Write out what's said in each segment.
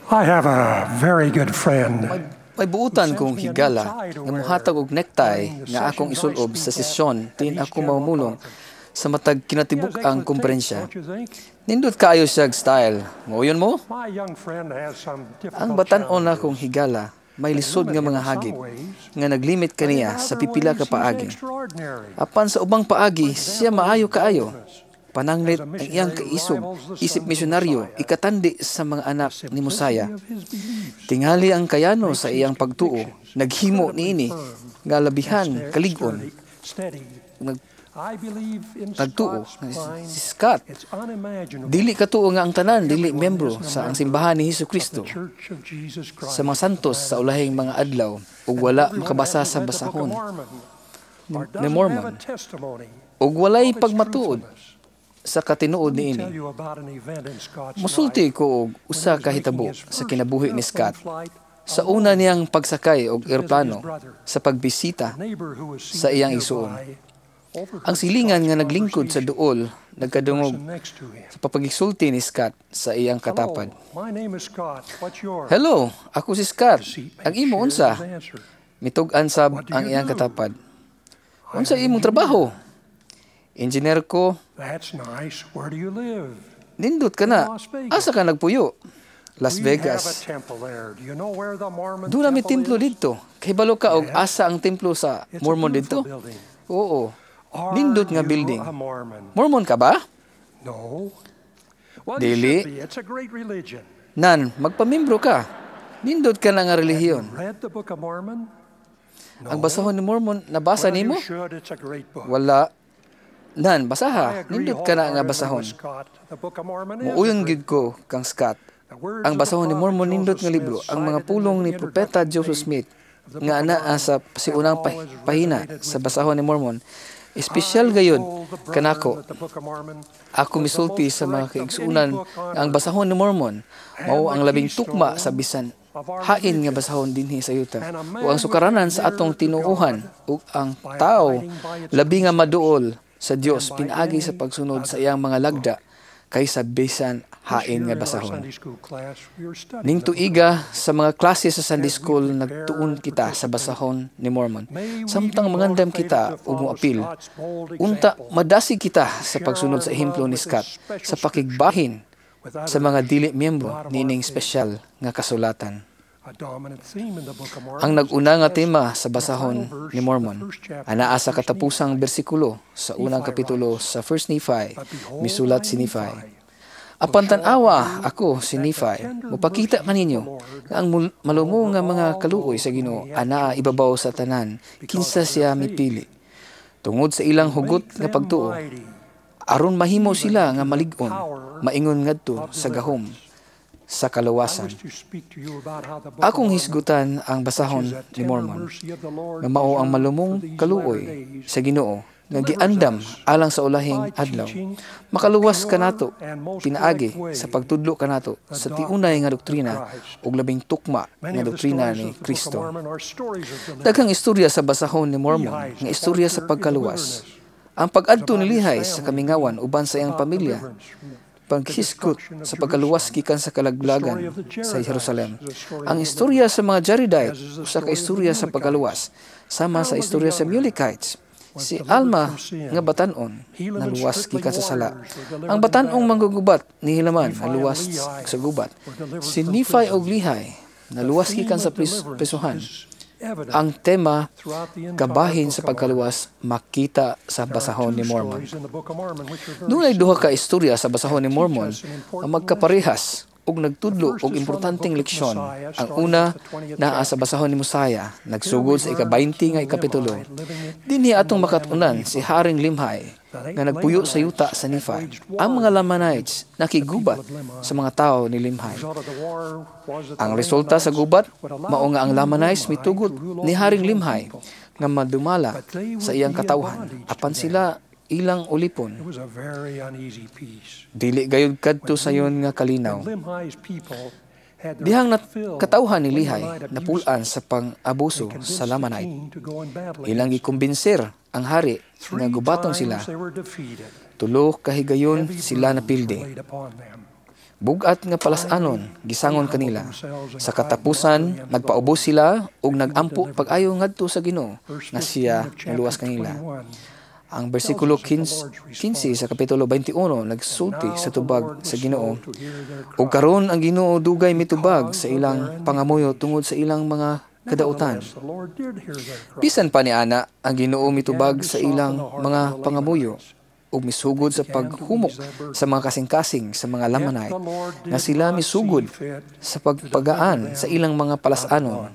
I have a very good friend. May buutan kong higala nga muhatag og necktie nga akong isulob sa sesyon tin ako mamulong sa matag kinatibuk ang komperensya. Nindot kaayo siya style. Moyon mo? Ang batan-on na kong higala may lisod nga mga hagit nga naglimit kaniya sa pipila ka paagi. Apan sa ubang paagi siya maayo kaayo. Pananglit ang iyang kaisog, isip misyonaryo, ikatandi sa mga anak ni Mosaya. Tingali ang kayano sa iyang pagtuo, naghimo niini, nga labihan, kaligon, nagtuo, si Scott. Dili katuo nga ang tanan, dili membro sa ang simbahan ni Jesucristo. Sa mga santos sa ulahing mga adlaw, ug wala makabasa sa basahon ni Mormon. Ug walay pagmatuod sa katinuod niini. Musulti ko og usa ka hitabo sa kinabuhi ni Scott. Sa una niyang pagsakay og eroplano sa pagbisita sa iyang igsuon. Ang silingan nga naglingkod sa duol nagkadungog sa papagigsulti ni Scott sa iyang katapad. Hello, ako si Scott. Ang imo unsa? Mitug-an sab ang iyang katapad. Unsa imong trabaho? Engineer ko. That's nice. Where do you live? Nindot ka na. Asa ka nagpuyo? Las Vegas. Doon namin templo dito. Kay balo ka og asa ang templo sa Mormon dito? Oo. Nindot nga building. Mormon ka ba? No. Dili. Nan, magpamimbro ka. Nindot ka na nga relihiyon. Ang basahon ni Mormon, nabasa nimo? Wala. Nan, basaha. Nindot ka na nga basahon. Muuyon gid ko kang Scott. Ang basahon ni Mormon nindot nga libro, ang mga pulong ni Propeta Joseph Smith nga anaa sa siunang pahina sa basahon ni Mormon. Espesyal gayud kanako. Ako misulti sa mga kaigsuunan nga ang basahon ni Mormon mao ang labing tukma sa bisan hain nga basahon dinhi sa yuta. O ang sukaranan sa atong tinuohan ug ang tao labi nga maduol sa Dios pinaagi sa pagsunod sa iyang mga lagda kaysa bisan hain nga basahon. Ning tuiga sa mga klase sa Sunday School nagtuon kita sa basahon ni Mormon. Samtang mangandam kita ug moapil, unta madasi kita sa pagsunod sa ehemplo ni Scott sa pakigbahin sa mga dili miyembro nining espesyal nga kasulatan. Ang nag-una nga tema sa basahon ni Mormon anaa sa katapusang bersikulo sa unang kapitulo sa 1 Nephi, misulat si Nephi. Apan tan-awa ako si Nephi, mupakita kaninyo nga ang malumo nga mga kaluoy sa Ginoo anaa ibabaw sa tanan kinsa siya mipili. Tungod sa ilang hugot nga pagtuo, aron mahimo sila nga malig-on, maingon ngadto sa gahom sa kalawasan. Akong hisgutan ang basahon ni Mormon nga mao ang malumong kaluoy sa Ginoo nga giandam alang sa ulahing adlaw. Makaluwas kanato pinaagi sa pagtudlo kanato sa tiunay nga doktrina ug labing tukma nga doktrina ni Kristo. Daghang istorya sa basahon ni Mormon nga istorya sa pagkaluwas. Ang pag-adto ni Lehi sa kamingawan uban sa iyang pamilya, paghisgot sa pagkaluwas gikan sa kalaglagan sa Jerusalem. Ang istorya sa mga Jaredite usa ka istorya sa pagkaluwas sama sa istorya sa Mulekites. Si Alma nga batan-on naluwas gikan sa sala. Ang batan-ong manggugubat ni Hilaman naluwas sa gubat. Si Nephi ug Lehi naluwas gikan sa prisuhan. Ang tema kabahin sa pagkaluwas makita sa basahon ni Mormon. Dunay duha ka istorya sa basahon ni Mormon ang magkaparehas ug nagtudlo og importanteng leksyon. Ang una naa sa basahon ni Mosaya, nagsugod sa ika-20 nga ikapitulo. Dinhi atong makatunan si Haring Limhi nga nagpuyo sa yuta sa Nephi. Ang mga Lamanites nakigubat sa mga tao ni Limhi. Ang resulta sa gubat mao nga ang Lamanites mitugot ni Haring Limhi nga madumala sa iyang katawhan apan sila ilang ulipon. Dili gayud kadto sayon nga kalinaw. Dihang katawhan ni Lehi napulan sa pang-abuso sa Lamanite. Ilang gikumbinser ang hari nga gubatong sila. Tulo kahigayon sila napildi. Bugat nga palasanon, gisangon kanila. Sa katapusan, nagpaubos sila ug nagampo pag-ayo ngadto sa Ginoo nga siya naluwas kanila. Ang bersikulo 15 sa kapitulo 21 nagsulti sa tubag sa Ginoo. Ug karon ang Ginoo dugay mitubag sa ilang pangamuyo tungod sa ilang mga kadautan. Bisan pa niana ang Ginoo mitubag sa ilang mga pangamuyo ug misugod sa paghumok sa mga kasing-kasing sa mga Lamanite nga sila misugod sa pagpagaan sa ilang mga palasanon.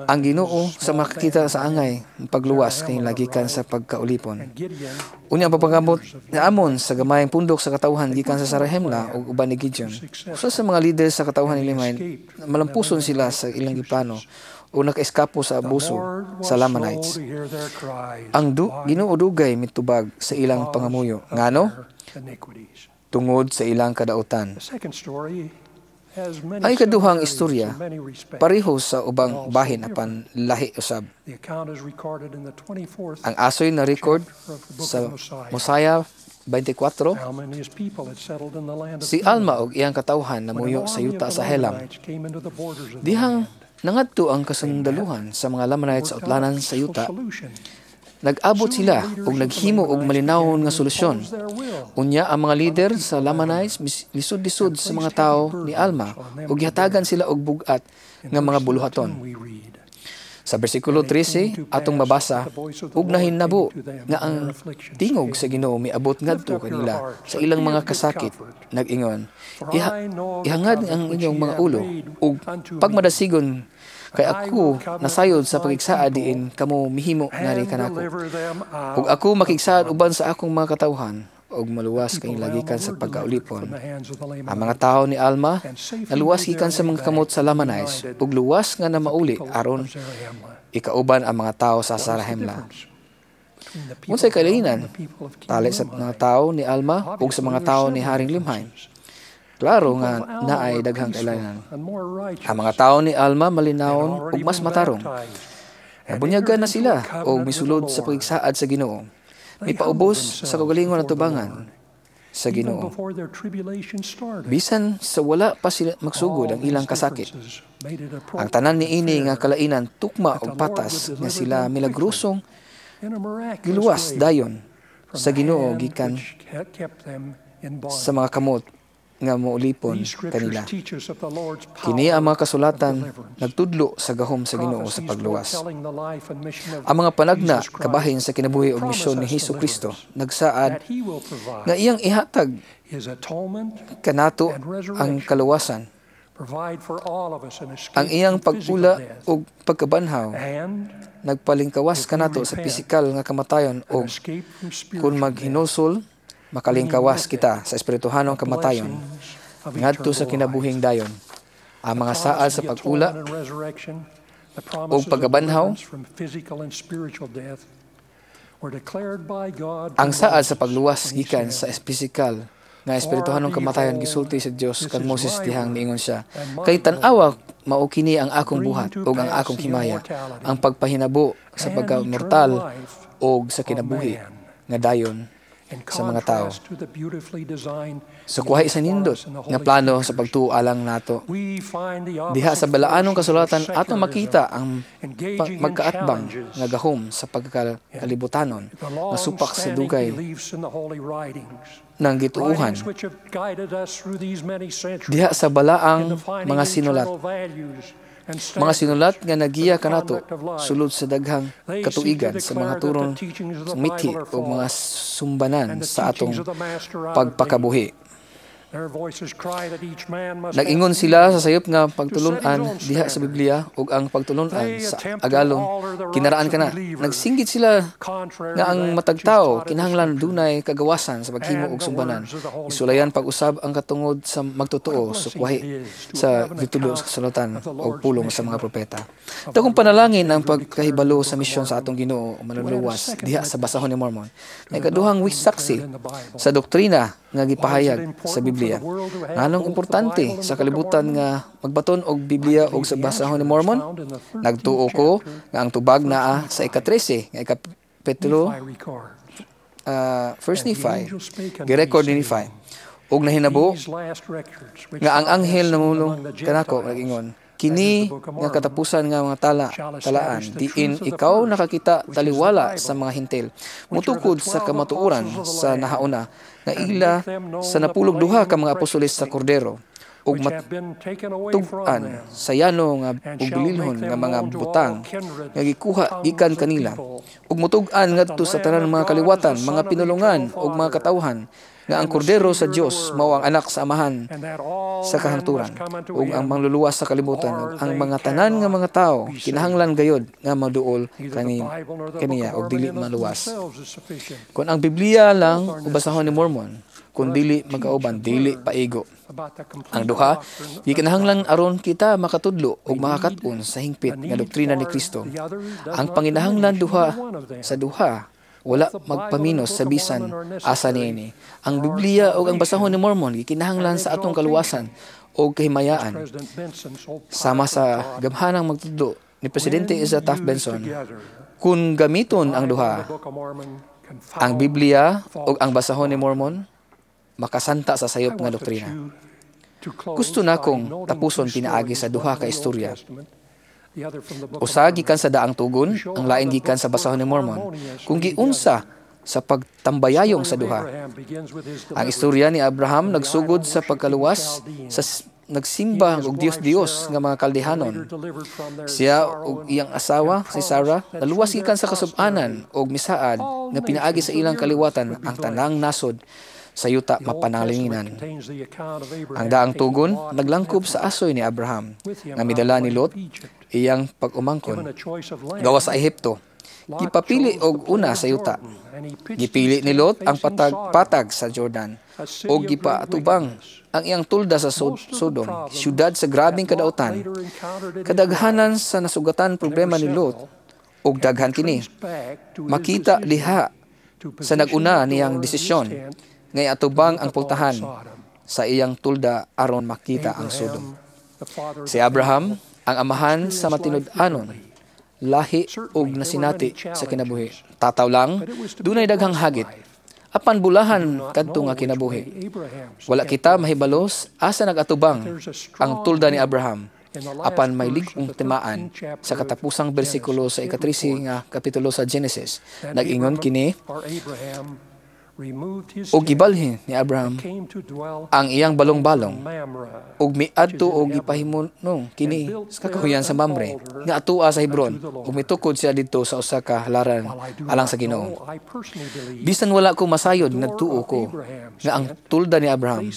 Ang Ginoo sa makakita sa angay pagluwas kay lagikan sa pagkaulipon. Unya ang papagamot nga amon sa gamayang pundok sa katawhan gikan sa Sarahemla ug uban ni Gideon. Usa sa mga leader sa katawhan ni Limay, malampuson sila sa ilang giplano o naka-eskapo sa abuso sa Lamanites. Ang Ginoo dugay mitubag sa ilang pangamuyo. Ngano? Tungod sa ilang kadautan. Ang ikaduhang istorya, pareho sa ubang bahin apan lahi usab. Ang asoy na record sa Mosiah 24, si Alma ug iyang katawhan namuyo sa yuta sa Helam. Dihang nangadto ang kasundaluhan sa mga Lamanites sa utlanan sa yuta, nag-abot sila ug naghimo og malinawon nga solusyon. Unya ang mga leader sa Lamanites lisod-lisod sa mga tawo ni Alma ug gihatagan sila og bugat nga mga buluhaton. Sa bersikulo 13 atong mabasa, ug nahinabo nga ang tingog sa Ginoo miabot ngadto kanila sa ilang mga kasakit. Nag-ingon, ihangad ang inyong mga ulo ug pagmadasigon kay ako nasayod sa pagigsaad diin kamo mihimo ngari kanako. Ug ako makigsaad uban sa akong mga katawhan ug maluwas kay lagikan sa pagkaulipon. Ang mga tawo ni Alma naluwas gikan sa mga kamot sa Lamanites ug luwas nga na mauli aron ikauban ang mga tawo sa Sarahemla. Unsay kailangan tali sa mga tawo ni Alma ug sa mga tawo ni Haring Limhay? Klaro nga naay daghang kailangan. Ang mga tawo ni Alma malinawon ug mas matarong. Nabunyagan na sila ug misulod sa pagigsaad sa Ginoo. May paubos sa kagalingon at tubangan sa Ginoo. Bisan sa wala pa sila magsugod ang ilang kasakit. Ang tanan ni ini nga kalainan tukma ug patas nga sila milagrosong giluwas dayon sa Ginoo gikan sa mga kamot nga moulipon kanila. Kini ang mga kasulatan nagtudlo sa gahom sa Ginoo sa pagluwas. Ang mga panagna kabahin sa kinabuhi ug misyon ni Hesukristo nagsaad nga iyang ihatag kanato ang kaluwasan. Ang iyang pagpula ug pagkabanhaw nagpalingkawas kanato sa pisikal nga kamatayon ug kung maghinusol makalingkawas kita sa espirituhanong kamatayon ngadto sa kinabuhing dayon. Ang mga saad sa pag-ula o pagkabanhaw, ang saad sa pagluwas gikan sa pisikal nga espirituhanong kamatayon gisulti sa Dios kan Moses dihang niingon siya, kay tan-awa mao kini ang akong buhat ug ang akong himaya, ang pagpahinabo sa pagka-mortal ug sa kinabuhi nga dayon sa mga tao. Sa kuhay sa nindot nga plano sa pagtuo alang nato, diha sa balaanong kasulatan atong makita ang magkaatbang nga gahom sa pagkalibutanon nga supak sa dugay ng gituuhan. Diha sa balaang mga sinulat, mga sinulat nga nagiya kanato sulod sa daghang katuigan sa mga turon mithi o mga sumbanan sa atong pagpakabuhi. Nag-ingon sila sa sayop nga pagtulon-an diha sa Biblia ug ang pagtulon-an sa agalon kinaraan kana. Nagsinggit sila nga ang matag tawo kinahanglan dunay kagawasan sa paghimo og sumbanan. Isulayan pag-usab ang katungod sa magtotoo sa kuwahi sa ditulo sa kasulatan o pulong sa mga propeta. Dagkong panalangin ang pagkahibalo sa misyon sa atong Ginoo manluluwas diha sa basahon ni Mormon. May kaduhang saksi sa doktrina nga gipahayag sa Biblia. Anong importante sa kalibutan nga magbaton og Biblia og sa basahon ni Mormon? Nagtuo ko nga ang tubag naa sa ika-13 nga ikapitulo First Nephi, girecord ni Nephi. ug nahinabo These last records, which nga ang thou anghel hast seen namulong among the kanako Gentiles, nagingon, kini nga katapusan nga mga talaan diin ikaw nakakita taliwala sa mga hintil mutukod sa kamatuoran sa nahauna nga ila sa napulog duha ka mga apostoles sa kordero ug which have been taken away from matug-an them, sa yano nga ug bililhon nga mga butang nga gikuha gikan kanila ug mutug-an ngadto sa tanan mga kaliwatan, mga pinulungan ug mga katawhan nga ang kordero sa Dios mao ang anak sa amahan and that all sa men kahangturan must come unto ug ang him, mangluluwas sa kalibutan ug ang mga tanan nga mga tao kinahanglan gayod nga maduol neither the Bible nor the Book kaniya of og dili Mormon in maluwas. themselves is sufficient Kung ang Biblia lang ubasahon ni Mormon, kung dili magkauban, dili paigo. about the complete Ang duha, doctrine di kinahanglan aron kita makatudlo ug makakat-on sa hingpit nga doktrina ni Kristo. Ang panginahanglan duha sa duha wala magpaminos sa bisan asa niini. Ang Biblia ug ang basahon ni Mormon gikinahanglan sa atong kaluwasan o kahimayaan. President Benson so Sama sa gamhanang magtudlo ni Presidente Asa Taft Benson, kung gamiton ang duha, Book of Mormon can ang Biblia ug ang basahon ni Mormon, makasanta sa sayop nga doktrina. Gusto na kong tapuson pinaagi sa duha ka istorya. Usa gikan sa daang tugon, ang lain gikan sa basahon ni Mormon. Kung giunsa sa pagtambayayong sa duha. Ang istorya ni Abraham nagsugod sa pagkaluwas sa nagsimba og Dios nga mga Kaldehanon. Siya ug iyang asawa si Sarah naluwas gikan sa kasub-anan og misaad nga pinaagi sa ilang kaliwatan ang tanang nasod sa yuta mapanalinginan. Ang daang tugon naglangkob sa asoy ni Abraham nga midala ni Lot iyang pag-umangkon gawa sa Ehipto. Gipapili og una sa yuta. Gipili ni Lot ang patag sa Jordan o gipaatubang ang iyang tulda sa Sodom, siyudad sa grabing kadautan. Kadaghanan sa nasugatan problema ni Lot og daghan kini. Makita liha sa naguna niyang desisyon ngay atubang ang pultahan sa iyang tulda aron makita ang Sodom. Si Abraham ang amahan sa matinud-anon, lahi ug nasinati sa kinabuhi. Tataw lang, dunay daghang hagit. Apan bulahan kadto nga kinabuhi. Wala kita mahibalos asa nagatubang ang tulda ni Abraham. Apan may lig-ong timaan sa katapusang bersikulo sa ika-13 nga kapitulo sa Genesis. Nag-ingon kini, o gibalhin ni Abraham ang iyang balong-balong ug miadto og gipahimonong kini sa kakahuyan sa Mamre nga atua sa Hebron ug mitukod siya didto sa usa ka halaran alang sa Ginoo. Bisan wala ko masayod nagtuo ko nga ang tulda ni Abraham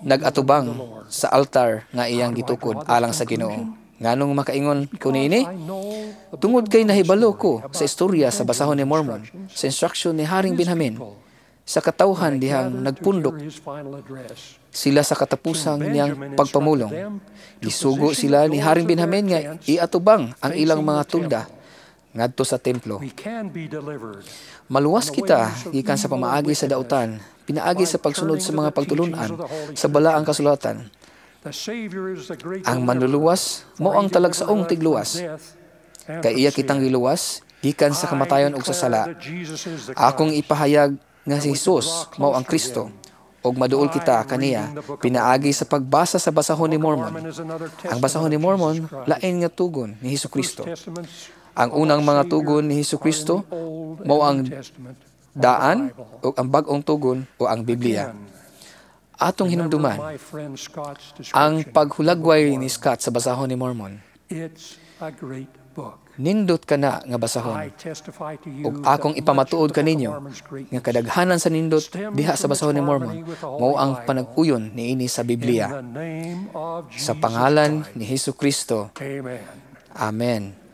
nagatubang sa altar nga iyang gitukod alang sa Ginoo. Nganong makaingon ko niini? Tungod kay nahibalo ko sa istorya sa basahon ni Mormon, sa instruction ni Haring Benjamin, sa katawhan dihang nagpundok sila sa katapusang niyang pagpamulong. Gisugo sila ni Haring Benjamin nga iatubang ang ilang mga tulda ngadto sa templo. Maluwas kita gikan sa pamaagi sa dautan, pinaagi sa pagsunod sa mga pagtulunan sa balaang kasulatan. Ang manluluwas mo ang talagsaong tigluwas. Kay iya kitang giluwas gikan sa kamatayon ug sa sala. Akong ipahayag nga si Jesus mao ang Kristo ug maduol kita kaniya pinaagi sa pagbasa sa basahon ni Mormon. Ang basahon ni Mormon lain nga tugon ni Hesukristo. Ang unang mga tugon ni Hesukristo mao ang daan ug ang bag-ong tugon o ang Biblia. Atong hinumduman ang paghulagway ni Scott sa basahon ni Mormon. Nindot ka na nga basahon. Ug akong ipamatuod kaninyo nga kadaghanan sa nindot diha sa basahon ni Mormon mao ang panag-uyon niini sa Biblia. Sa pangalan ni Hesukristo. Amen.